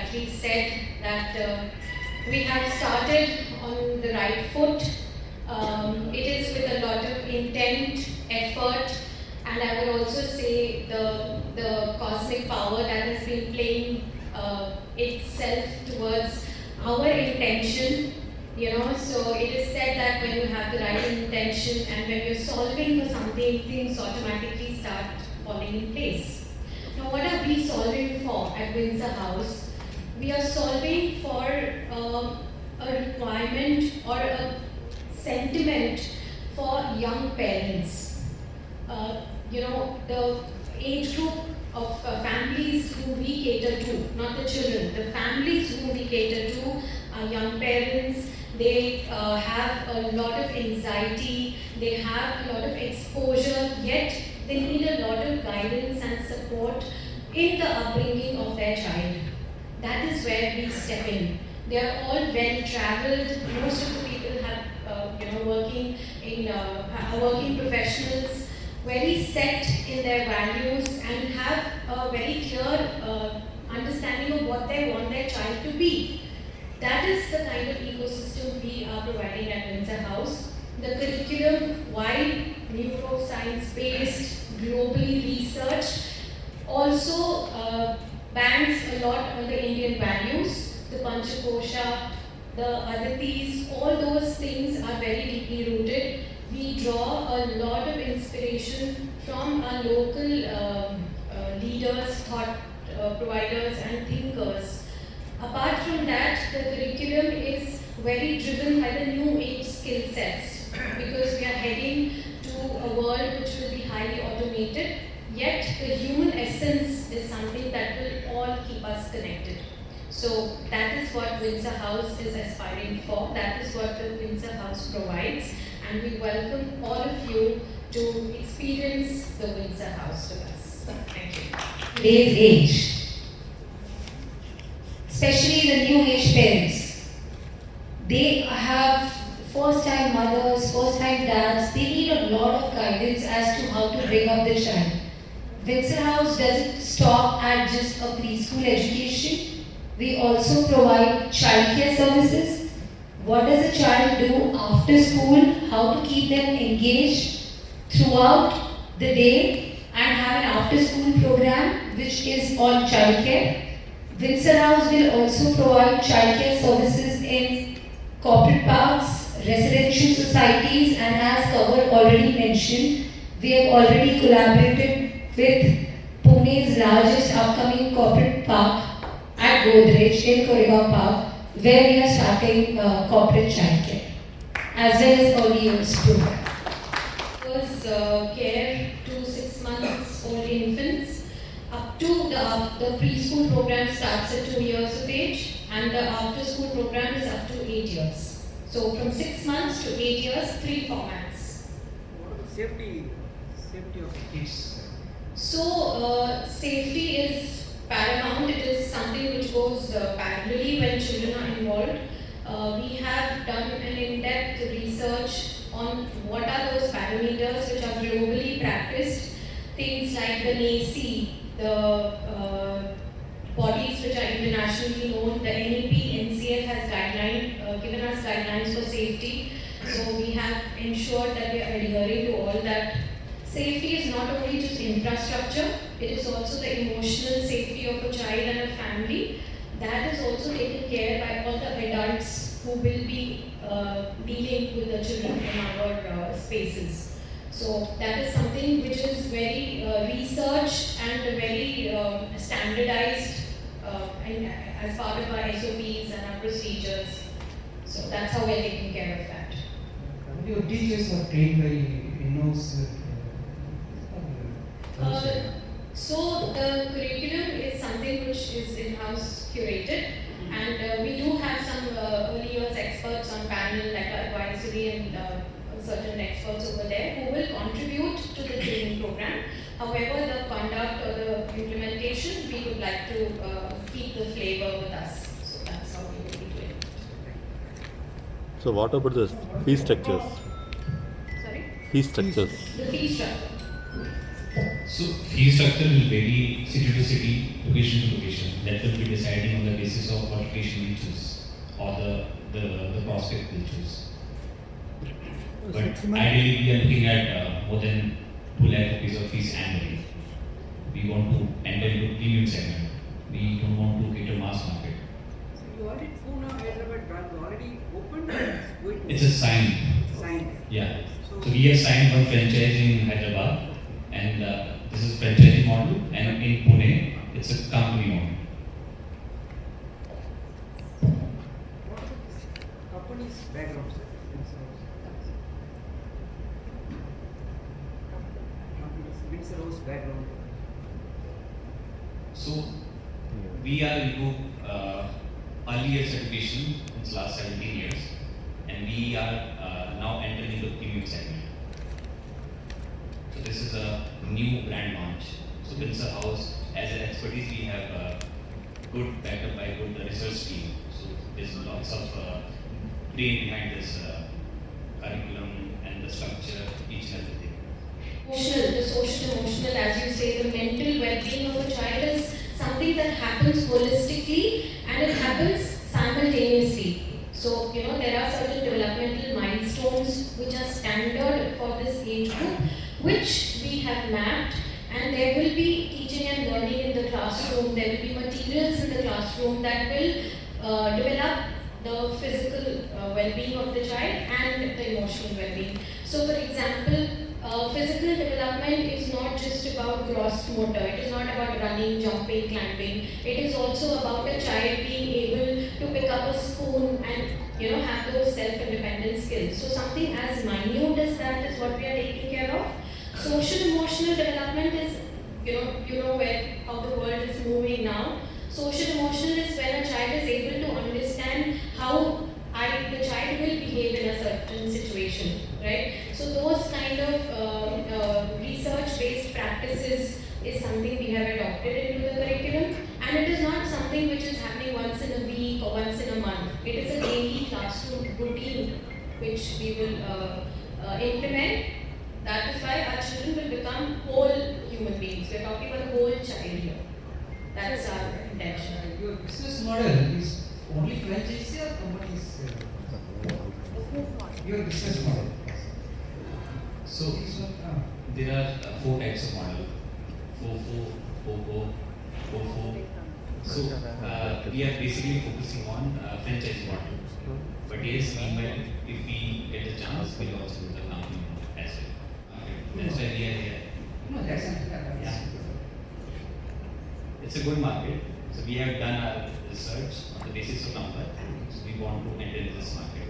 rightly said that we have started on the right foot. It is with a lot of intent, effort, and I would also say the cosmic power that has been playing itself towards our intention. So it is said that when you have the right intention and when you're solving for something, things automatically start falling in place. Now, what are we solving for at Windsor House? We are solving for a requirement or a sentiment for young parents. The age group of families who we cater to, not the children, the families who we cater to are young parents. They have a lot of anxiety, they have a lot of exposure, yet they need a lot of guidance and support in the upbringing of their child. That is where we step in. They are all well traveled. Most of the people have, are working professionals, very set in their values and have a very clear understanding of what they want their child to be. That is the kind of ecosystem we are providing at Windsor House. The curriculum, while neuroscience-based, globally researched, also banks a lot on the Indian values, the Panchakosha, the Adatis, all those things are very deeply rooted. We draw a lot of inspiration from our local leaders, thought providers and thinkers. Apart from that, the curriculum is very driven by the new age skill sets because we are heading to a world which will be highly automated, yet the human essence is something that will all keep us connected. So that is what Windsor House is aspiring for, that is what the Windsor House provides, and we welcome all of you to experience the Windsor House with us. Thank you. Today's age, especially the new age parents, they have first-time mothers, first-time dads, they need a lot of guidance as to how to bring up the child. Windsor House doesn't stop at just a preschool education. We also provide childcare services. What does a child do after school? How to keep them engaged throughout the day and have an after-school program which is on childcare. Windsor House will also provide childcare services in corporate parks, residential societies, and as Kanwar already mentioned, we have already collaborated with Pune's largest upcoming corporate park at Godrej in Koregaon Park, where we are starting corporate childcare as well as early years program. Care to 6 months old infants up to the preschool program starts at 2 years of age and the after school program is up to 8 years. So from 6 months to 8 years, 3 formats. What are the safety of the kids? So safety is paramount. It is something which goes parallelly when children are involved. We have done an in-depth research on what are those parameters which are globally practiced. Things like the NACI, the bodies which are internationally known, the NEP, NCF has given us guidelines for safety. So we have ensured that we are adhering to all that. Safety is not only just infrastructure, it is also the emotional safety of a child and a family. That is also taken care by all the adults who will be dealing with the children in our spaces. So that is something which is very researched and very standardized as part of our SOPs and our procedures. So that's how we're taking care of that. Your teachers are trained by in-house. So the curriculum is something which is in-house curated, and we do have some early years experts on panel like advisory and certain experts over there who will contribute to the training program. However, the conduct or the implementation, we would like to keep the flavor with us. So that's how we will be doing it. So what about the fee structures? Sorry? Fee structures. The fee structure. So fee structure will vary city to city, location to location. That will be deciding on the basis of what location we choose or the prospect will choose. But ideally, we are looking at more than 2 lakh rupees of fees annually. We want to enter into premium segment. We don't want to cater mass market. So you already Pune, Hyderabad branch already opened or it's going to It's a sign. signed? Yeah. So, So we have signed one franchise in Hyderabad, and this is franchising model, and in Pune, it's a company model. what is this company's background, sir? Windsor House background. So we are into early years education since last 17 years, and we are now entering into premium segment. So this is a new brand launch. So Windsor House, as an expertise, we have good backup by good research team. So there's lots of brain behind this curriculum and the structure, each and everything. Emotional, the social emotional, as you say, the mental well-being of a child is something that happens holistically and it happens simultaneously. So, there are certain developmental milestones which are standard for this age group, which we have mapped, and there will be teaching and learning in the classroom, there will be materials in the classroom that will develop the physical well-being of the child and the emotional well-being. So, for example, physical development is not just about gross motor, it is not about running, jumping, climbing. It is also about a child being able to pick up a spoon and have those self-independent skills. So something as minute as that is what we are taking care of. Social emotional development is where how the world is moving now. Social emotional is when a child is able to understand how the child will behave in a certain situation, right? So those kind of research-based practices is something we have adopted into the curriculum, and it is not something which is happening once in a week or once in a month. It is a daily classroom routine which we will implement. That is why our children will become whole human beings. We are talking about the whole child here. That's our intention. Your business model is only franchisee or companies? Your business model. So This one, there are 4 types of model: FOFO, FOFO, FOFO. So we are basically focusing on franchise model. But yes, meanwhile, if we get a chance, we'll also do the company model as well. That's why we are here. no, that's not. Yeah. It's a good market. So we have done our research on the basis of number. So we want to enter into this market.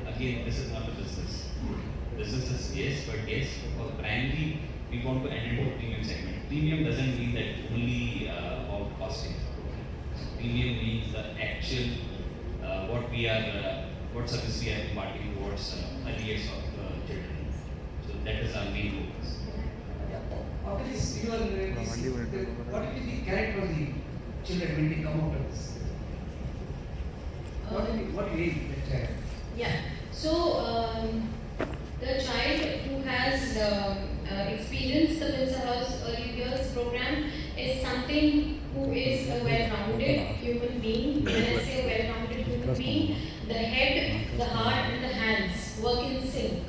And again, this is not a business. Business is yes, but yes, for primarily we want to enter into premium segment. Premium doesn't mean that only about costing. So premium means the actual what service we are imparting towards early years of children. So that is our main focus. After this, what will be the character of the children when they come out of this? What age the child? Yeah. So the child who has experienced the Windsor House Early Years program is something who is a well-rounded human being. When I say a well-rounded human being, the head, the heart, and the hands work in sync.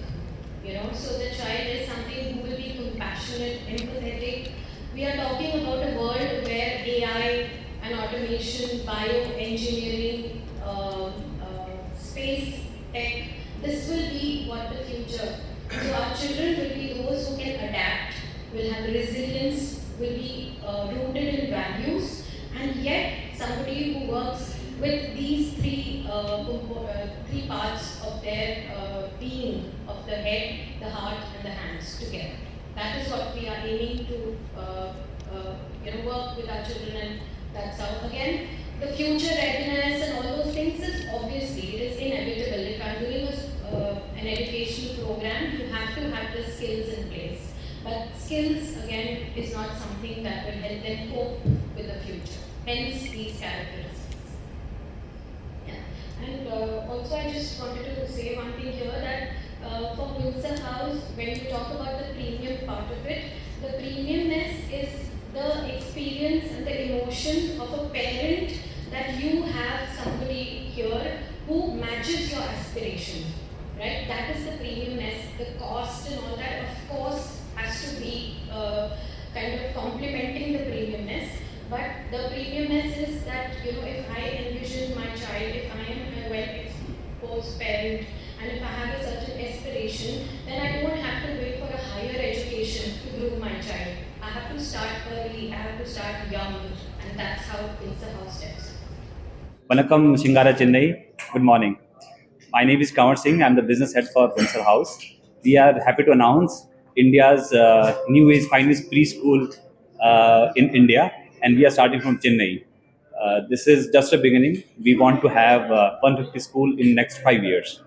So the child is something who will be compassionate, empathetic. We are talking about a world where AI and automation, bioengineering, space tech, this will be what the future. So our children will be those who can adapt, will have resilience, will be rooted in values, and yet somebody who works with these three parts of their being, of the head, the heart, and the hands together. That is what we are aiming to work with our children, and that's how again the future readiness and all those things is obviously it is inevitable. If I'm doing an educational program, you have to have the skills in place. But skills again is not something that will help them cope with the future. Hence these characteristics. Yeah. And also I just wanted to say one thing here that for Windsor House, when you talk about the premium part of it, the premiumness is the experience and the emotion of a parent that you have somebody here who matches your aspiration, right? That is the premiumness. The cost and all that, of course, has to be kind of complementing the premiumness. But the premiumness is that, if I envision my child, if I am a well-exposed parent, and if I have a certain aspiration, then I don't have to wait for a higher education to groom my child. I have to start early, I have to start young, and that's how Windsor House steps. Vanakkam Shingara Chennai. Good morning. My name is Kanwar Singh. I'm the business head for Windsor House. We are happy to announce India's new age finest preschool in India, and we are starting from Chennai. This is just a beginning. We want to have 150 school in next 5 years.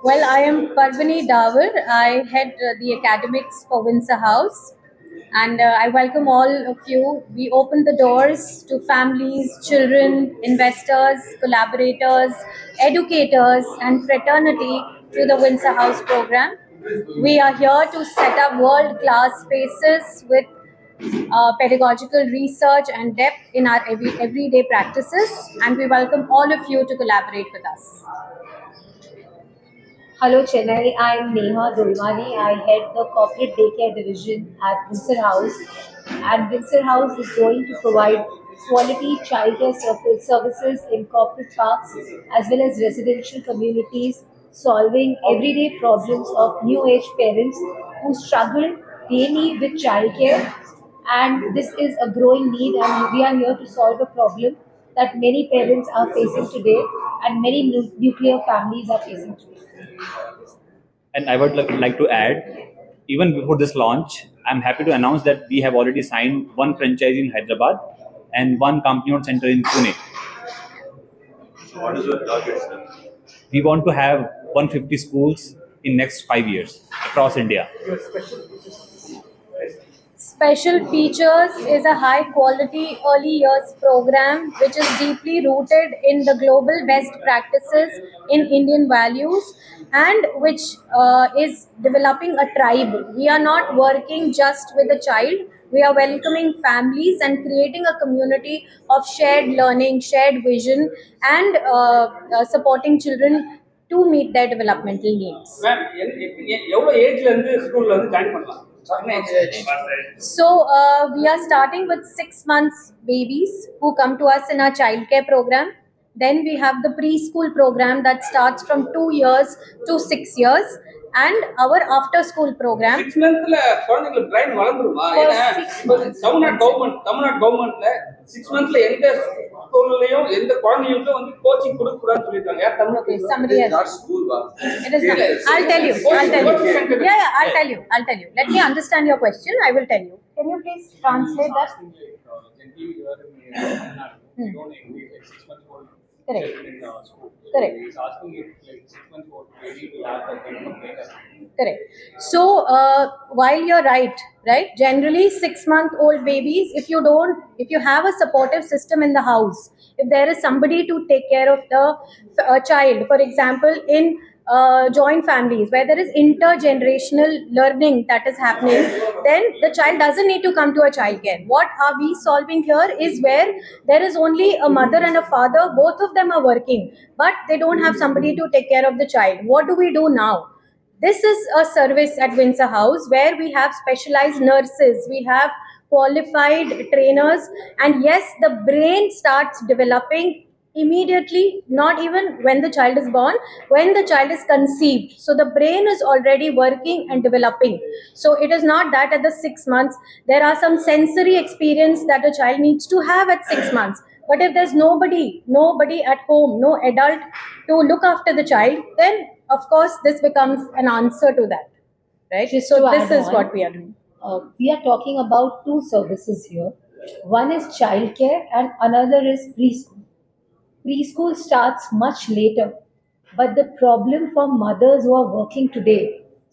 Well, I am Parvani Dawar. I head the academics for Windsor House, and I welcome all of you. We open the doors to families, children, investors, collaborators, educators, and fraternity through the Windsor House program. We are here to set up world-class spaces with pedagogical research and depth in our everyday practices, and we welcome all of you to collaborate with us. Hello Chennai, I'm Neha Dolwani. I head the corporate daycare division at Windsor House, and Windsor House is going to provide quality childcare services in corporate parks as well as residential communities, solving everyday problems of new age parents who struggle daily with childcare. And this is a growing need, and we are here to solve a problem that many parents are facing today and many nuclear families are facing today. And I would like to add, even before this launch, I'm happy to announce that we have already signed one franchise in Hyderabad and one company-owned center in Pune. So what is your target, sir? We want to have 150 schools in next 5 years across India. Special Features is a high quality early years program which is deeply rooted in the global best practices in Indian values, and which is developing a tribe. We are not working just with the child, we are welcoming families and creating a community of shared learning, shared vision, and supporting children to meet their developmental needs. Ma'am எவ்வளோ ஏஜ்ல இருந்து ஸ்கூல்ல வந்து join பண்ணலாம்? So we are starting with 6 months babies who come to us in our childcare program. Then we have the preschool program that starts from 2 years to 6 years, and our after school program. 6 monthsல குழந்தைங்களுக்கு brain வளர்ந்துருமா? For ஏன்னா 6 months. Tamil Nadu கவர்மெண்ட்ல 6 monthsல எந்த ஸ்கூல்லயும் எந்த குழந்தைகளுக்கும் வந்து coaching கொடுக்க கூடாதுன்னு சொல்லிருக்காங்க. யார் தமிழ்நாட்டுல? Okay, somebody else. Not school, but It is not. I'll tell you. Yeah, I'll tell you. Let me understand your question. I will tell you. Can you please translate that? Correct. Correct. Correct. So while you're right, generally 6-month-old babies, if you have a supportive system in the house, if there is somebody to take care of the child, for example, in joint families where there is intergenerational learning that is happening, then the child doesn't need to come to a childcare. What are we solving here is where there is only a mother and a father, both of them are working, but they don't have somebody to take care of the child. What do we do now? This is a service at Windsor House where we have specialized nurses, we have qualified trainers, and yes, the brain starts developing immediately, not even when the child is born, when the child is conceived. So the brain is already working and developing. So it is not that at the 6 months, there are some sensory experience that a child needs to have at 6 months. But if there's nobody at home, no adult to look after the child, then of course this becomes an answer to that, right? Just So to this add is on, what we are doing. We are talking about two services here. One is childcare and another is preschool. Preschool starts much later, but the problem for mothers who are working today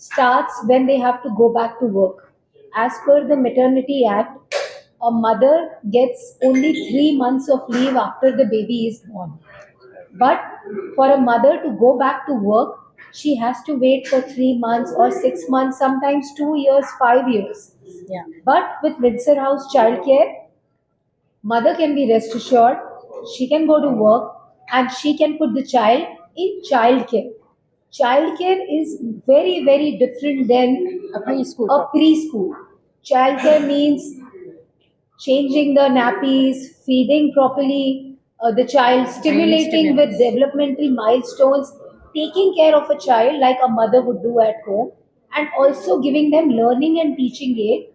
starts when they have to go back to work. As per the Maternity Act, a mother gets only 3 months of leave after the baby is born. But for a mother to go back to work, she has to wait for 3 months or 6 months, sometimes 2 years, 5 years. Yeah. But with Windsor House childcare, mother can be rest assured, she can go to work and she can put the child in childcare. Childcare is very, very different than A preschool. a preschool. Childcare means changing the nappies, feeding properly the child, stimulating with developmental milestones, taking care of a child like a mother would do at home, and also giving them learning and teaching aid,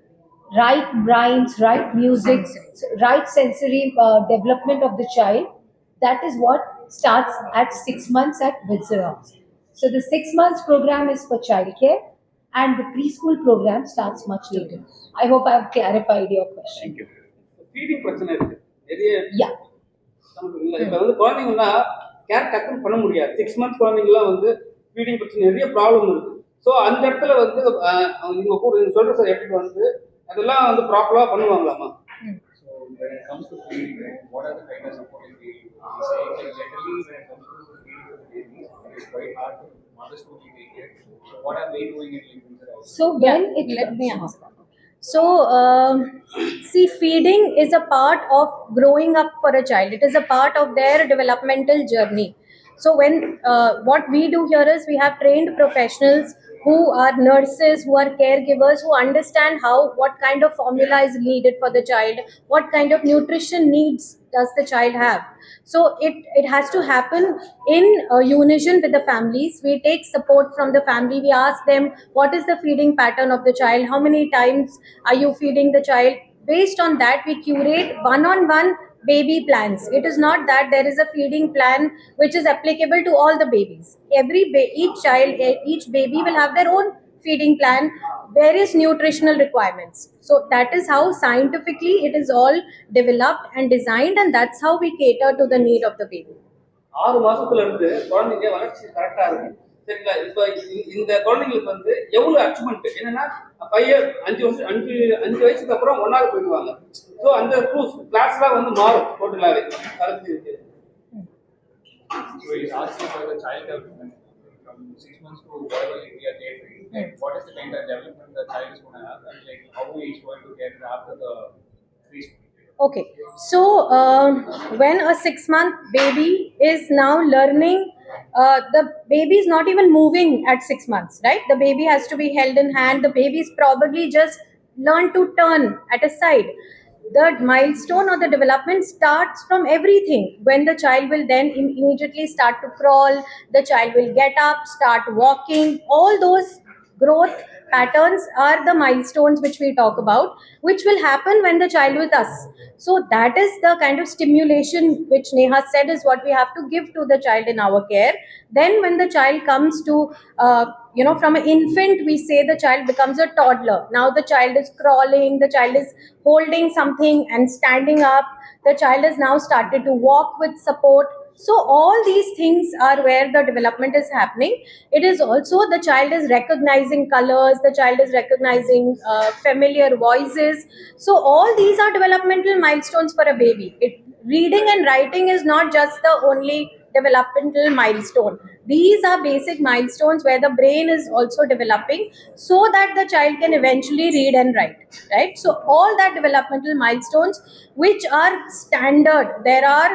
right rhymes, right music, right sensory development of the child. That is what starts at 6 months at Windsor House. So the 6 months program is for childcare, and the preschool program starts much later. I hope I have clarified your question. Thank you. Feeding பிரச்சனை இருக்கு நிறைய. Yeah. நமக்கு இல்லை. இப்ப வந்து குழந்தைங்கன்னா care டக்குன்னு பண்ண முடியாது. 6 months குழந்தைங்கலாம் வந்து ஃபீடிங் பிரச்சனை நிறைய ப்ராப்ளம் இருக்கு. ஸோ அந்த இடத்துல வந்து இவங்க கூட நீங்க சொல்ற சார் எப்படி வந்து அதெல்லாம் வந்து ப்ராப்பரா பண்ணுவாங்களாமா? So when it comes to feeding, right, what are the kind of support you need? Saying like generally when it comes to feeding to the babies, it's quite hard for mothers to take care. So what are they doing in Windsor House? So when it Let me answer. So, see, feeding is a part of growing up for a child. It is a part of their developmental journey. So, when what we do here is we have trained professionals who are nurses, who are caregivers, who understand what kind of formula is needed for the child, what kind of nutrition needs does the child have. So it has to happen in unison with the families. We take support from the family. We ask them what is the feeding pattern of the child, how many times are you feeding the child. Based on that, we curate one-on-one baby plans. It is not that there is a feeding plan which is applicable to all the babies. Each baby will have their own feeding plan, various nutritional requirements. So that is how scientifically it is all developed and designed, and that's how we cater to the need of the baby. 6 மாசத்துல இருந்து குழந்தைங்க வளர்ச்சி கரெக்டா இருக்கு. சரிங்களா? இப்ப இந்த குழந்தைங்களுக்கு வந்து எவ்வளவு அச்சீவ்மெண்ட் என்னன்னா 5 வயசுக்கு அப்புறம் 1வது போயிடுவாங்க. ஸோ அந்த கிளாஸ்லாம் வந்து மாறும் டோட்டலாவே கரெக்ட் இருக்கு. So he's asking for the child development from 6 months to whatever we are catering. What is the kind of development the child is going to have, and like how he is going to get after the preschool? Okay, so when a 6-month baby is now learning, the baby is not even moving at 6 months, right? The baby has to be held in hand. The baby is probably just learned to turn at a side. The milestone or the development starts from everything. When the child will then immediately start to crawl, the child will get up, start walking. All those growth patterns are the milestones which we talk about, which will happen when the child with us. So that is the kind of stimulation which Neha said is what we have to give to the child in our care. Then when the child comes to from an infant, we say the child becomes a toddler. Now the child is crawling, the child is holding something and standing up, the child has now started to walk with support. So all these things are where the development is happening. It is also the child is recognizing colors, the child is recognizing familiar voices. So all these are developmental milestones for a baby. Reading and writing is not just the only developmental milestone. These are basic milestones where the brain is also developing so that the child can eventually read and write, right? So all that developmental milestones which are standard, there are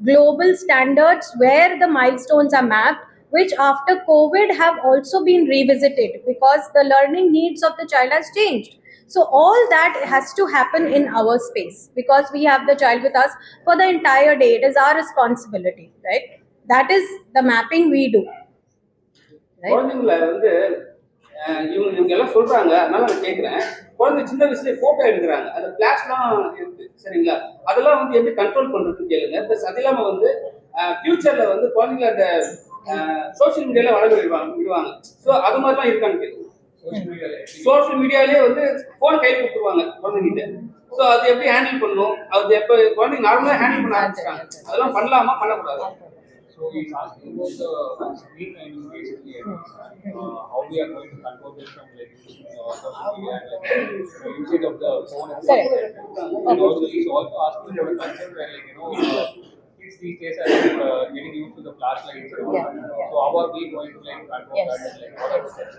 global standards where the milestones are mapped, which after COVID have also been revisited because the learning needs of the child has changed. So all that has to happen in our space because we have the child with us for the entire day. It is our responsibility, right? That is the mapping we do. Right? குழந்தைங்கள வந்து இவங்க எல்லாம் சொல்றாங்க, அதனால நான் கேட்கிறேன். குழந்தை சின்ன வயசுல போட்டோ எடுக்கிறாங்க, அந்த பிளாஷ்லாம் இருக்கு, சரிங்களா? அதெல்லாம் வந்து எப்படி கண்ட்ரோல் பண்றதுன்னு கேளுங்க. பிளஸ் அது இல்லாம வந்து ஃபியூச்சர்ல வந்து குழந்தைங்க அந்த சோஷியல் மீடியால விடுவாங்க. ஸோ அது மாதிரிலாம் இருக்கான்னு கேளுங்க. சோஷியல் மீடியாலே வந்து போன் கையில் கொடுத்துருவாங்க குழந்தைங்கிட்ட. ஸோ அது எப்படி ஹேண்டில் பண்ணணும், அது எப்போ குழந்தைங்க நார்மலா ஹேண்டில் பண்ண ஆரம்பிச்சிட்டாங்க, அதெல்லாம் பண்ணலாமா பண்ணக்கூடாது? So he's asking about the screen timing basically, how we are going to control this from like social media and like usage of the phone and stuff. And also he's also asking about a concept where like kids these days are getting used to the flashlights and all Yeah, that. yeah. So how are we going to like control Yes. that? And, like, what are the steps?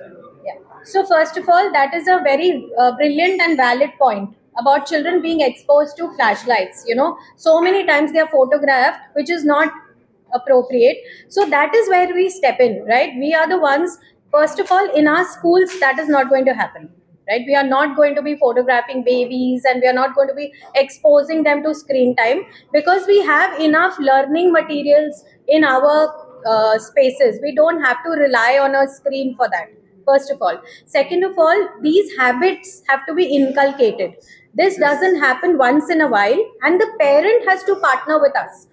Yeah. So first of all, that is a very brilliant and valid point about children being exposed to flashlights. You know, so many times they are photographed, which is not appropriate. So that is where we step in, right? We are the ones. First of all, in our schools, that is not going to happen. Right? We are not going to be photographing babies and we are not going to be exposing them to screen time because we have enough learning materials in our spaces. We don't have to rely on a screen for that, first of all. Second of all, these habits have to be inculcated. This doesn't happen once in a while, and the parent has to partner with us.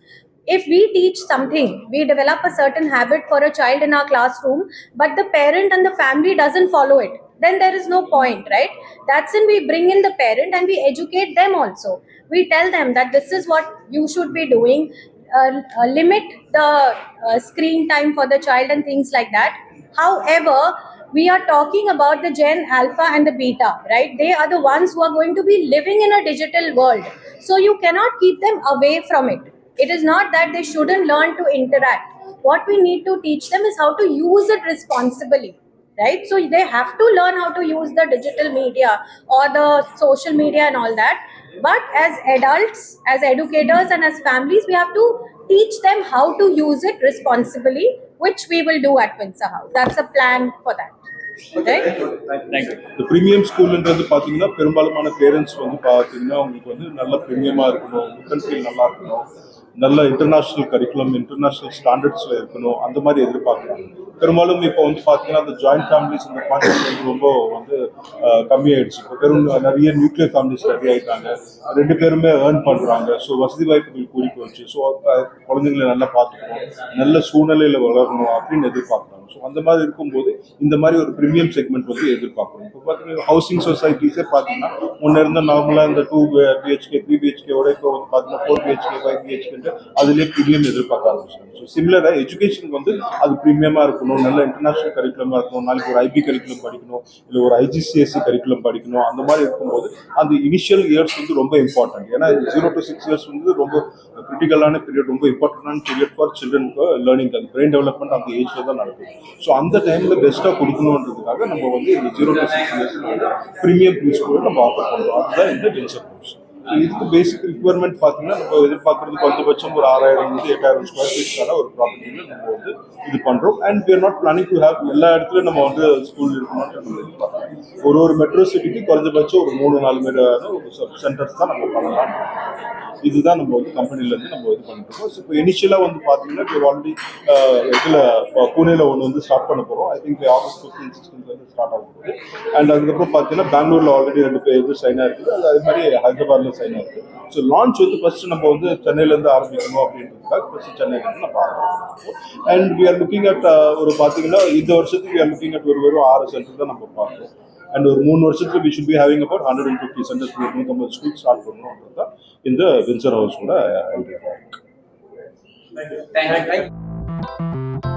If we teach something, we develop a certain habit for a child in our classroom, but the parent and the family doesn't follow it, then there is no point, right? That's when we bring in the parent and we educate them also. We tell them that this is what you should be doing, limit the screen time for the child and things like that. However, we are talking about the Gen Alpha and the Beta, right? They are the ones who are going to be living in a digital world. So you cannot keep them away from it. It is not that they shouldn't learn to interact. What we need to teach them is how to use it responsibly, right? So they have to learn how to use the digital media or the social media and all that. But as adults, as educators, and as families, we have to teach them how to use it responsibly, which we will do at Windsor House. That's a plan for that. Right? Thank you. இந்த premium ஸ்கூல்ன்றது பார்த்தீங்கன்னா பெரும்பாலுமான parents வந்து பார்த்தீங்கன்னா உங்களுக்கு வந்து நல்ல ப்ரீமியமாக இருக்கணும், look and feel நல்லா இருக்கணும், நல்ல இன்டர்நேஷ்னல் கரிக்குலம், இன்டர்நேஷ்னல் ஸ்டாண்டர்ட்ஸில் இருக்கணும், அந்த மாதிரி எதிர்பார்க்குறாங்க. பெரும்பாலும் இப்போ வந்து பார்த்தீங்கன்னா அந்த ஜாயிண்ட் ஃபேமிலிஸ் இந்த கான்செப்ட் வந்து ரொம்ப வந்து கம்மியாயிடுச்சு. இப்போ பெரும் நிறைய நியூக்ளியர் ஃபேமிலிஸ் ரெடி ஆகிட்டாங்க, 2 பேருமே ஏர்ன் பண்ணுறாங்க. ஸோ வசதி வாய்ப்புகள் கூடி போச்சு. ஸோ குழந்தைங்களை நல்லா பார்த்துக்கணும், நல்ல சூழ்நிலையில் வளரணும் அப்படின்னு எதிர்பார்க்குறாங்க. ஸோ அந்த மாதிரி இருக்கும்போது இந்த மாதிரி ஒரு ப்ரீமியம் செக்மெண்ட் வந்து எதிர்பார்க்கணும். இப்போ பார்த்தீங்கன்னா ஹவுசிங் சொசைட்டிஸே பார்த்தீங்கன்னா முன்னே இருந்த நார்மலாக இந்த 2 BHK 3 BHKோட இப்போ வந்து பார்த்தீங்கன்னா 4 BHK 5 BHK அதுலேயே ப்ரீமியம் எதிர்பார்க்க ஆரம்பிச்சாங்க. ஸோ சிமிலராக எஜுகேஷனுக்கு வந்து அது ப்ரீமியமாக இருக்கணும், நல்ல இன்டர்நேஷனல் கரிக்குலமாக இருக்கணும், நாளைக்கு ஒரு IB கரிக்குலம் படிக்கணும், இல்லை ஒரு IGCSE கரிக்குலம் படிக்கணும். அந்த மாதிரி இருக்கும்போது அந்த இனிஷியல் இயர்ஸ் வந்து ரொம்ப இம்பார்ட்டன்ட். ஏன்னா 0 to 6 years வந்து ரொம்ப கிரிட்டிக்கலான பீரியட், ரொம்ப இம்பார்ட்டன்டான பீரியட் ஃபார் சில்ட்ரனுக்கு லேர்னிங். அது பிரெயின் டெவலப்மெண்ட் அந்த ஏஜில் தான் நடக்குது. ஸோ அந்த டைமில் பெஸ்ட்டாக கொடுக்கணுன்றதுக்காக நம்ம வந்து இந்த 0 to 6 years ப்ரீமியம் ப்ரீ ஸ்கூலை நம்ம ஆஃபர் பண்ணுறோம். அதுதான் இந்த வின்சர் கோர்ஸ். ஸோ இதுக்கு பேசிக் ரிக்வயர்மெண்ட் பார்த்தீங்கன்னா நம்ம எதிர்பார்க்கறது குறைந்தபட்சம் ஒரு 6000 to 8000 ஸ்கொயர் ஃபீட்ஸான ஒரு ப்ராப்பர்ட்டியில் நம்ம வந்து இது பண்ணுறோம். And we are not planning to have எல்லா இடத்துலையும் நம்ம வந்து ஸ்கூல் இருக்கணும்னு நம்ம எதிர்பார்க்குறோம். ஒரு மெட்ரோ சிட்டிக்கு குறைஞ்சபட்சம் ஒரு 3-4 ஒரு சப் சென்டர்ஸ் தான் நம்ம பண்ணலாம். இதுதான் நம்ம வந்து கம்பெனிலேருந்து நம்ம இது பண்ணிட்டுருக்கோம். ஸோ இப்போ இனிஷியலாக வந்து பார்த்தீங்கன்னா இப்போ ஆல்ரெடி இதில் பூனேயில் ஒன்று வந்து ஸ்டார்ட் பண்ண போகிறோம். ஐ திங்க் August 15, 16 வந்து ஸ்டார்ட் ஆக போகுது. அண்ட் அதுக்கப்புறம் பார்த்தீங்கன்னா பெங்களூரில் ஆல்ரெடி 2 பேர் இது சைனாக இருக்குது. அதே மாதிரி ஹைதராபாத்தில் சைனாக இருக்குது. ஸோ லான்ச் வந்து ஃபஸ்ட்டு நம்ம வந்து சென்னையிலேருந்து ஆரம்பிக்கணும் அப்படின்றதுக்காக ஃபஸ்ட்டு சென்னையிலேருந்து நம்ம ஆரம்பிக்கணும். And we are looking at ஒரு பார்த்தீங்கன்னா இந்த வருஷத்துக்கு வி ஆர் லுக்கிங் அட் ஒரு வெறும் 6 சென்டர் தான் நம்ம பார்க்குறோம். அண்ட் ஒரு 3 வருஷத்துக்கு we should be having about 150 centres, 150 school start பண்ணணுன்றது தான் இந்த வின்சர் ஹவுஸோட ஐடியா. Thank you.